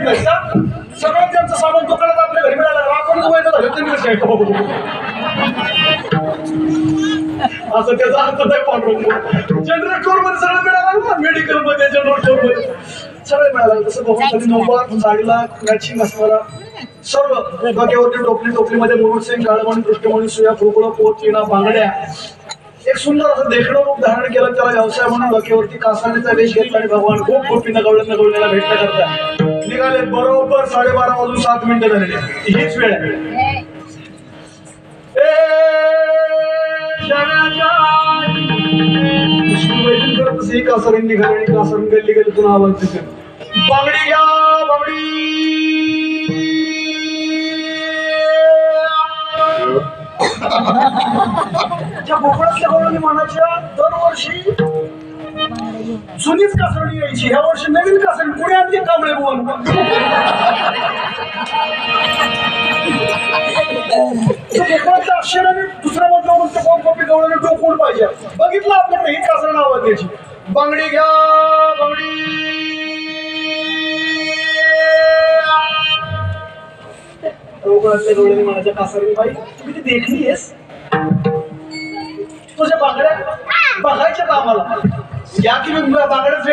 नाही का? सगळं त्यांचं सामान दुकानात आपल्या घरी मिळालं, आपण वैध झालं त्यांनी कसं आहे असं त्याचा अर्थ नाही पाठवून जनरल स्टोअर मध्ये सगळं मिळालं ना, मेडिकल मध्ये जनरल स्टोअर मध्ये सगळं मिळालं. तसं बघून नोबल साडीला मॅचिंग असणारा सर्व डोक्यावरती टोपलीमध्ये मुरुडसेन गाळमणी पृष्ठमणी सुया फुलकुळं पोत चिना बांगड्या एक सुंदर असं देखणं रूप धारण केलं. त्याला व्यवसाय म्हणून डोक्यावरती कासाण्याचा वेश घेतला आणि भगवान खूप गोपीनं गवळण्याला भेटणं करतात. निघाले बरोबर 12:30 वाजून 7 मिनिटं झालेली. हीच वेळ आहे. कासारण निघाले आणि कासारण गल्ली गल्लीतून आवाज देते, बांगडी घ्या बांगडी. त्या कोकणातल्या गवळणी म्हणाच्या दरवर्षी जुनीच कासरणी यायची, ह्या वर्षी नवीन कासरणी पुढे आणली कांबळे बुवन. कोकणातल्या अक्षराने दुसऱ्या मधलं कोण कॉपी गवळणी डोकून पाहिजे. बघितलं आपल्याकडे ही कासरण आवाज द्यायची, बांगडी घ्या बांगडी. कोकणातल्या गवळणी म्हणाच्या कासरणी बाई तुम्ही ती देखली आहेस, तुझ्या बांगड्या बघायच्या कामाला या की मी बांगड्याच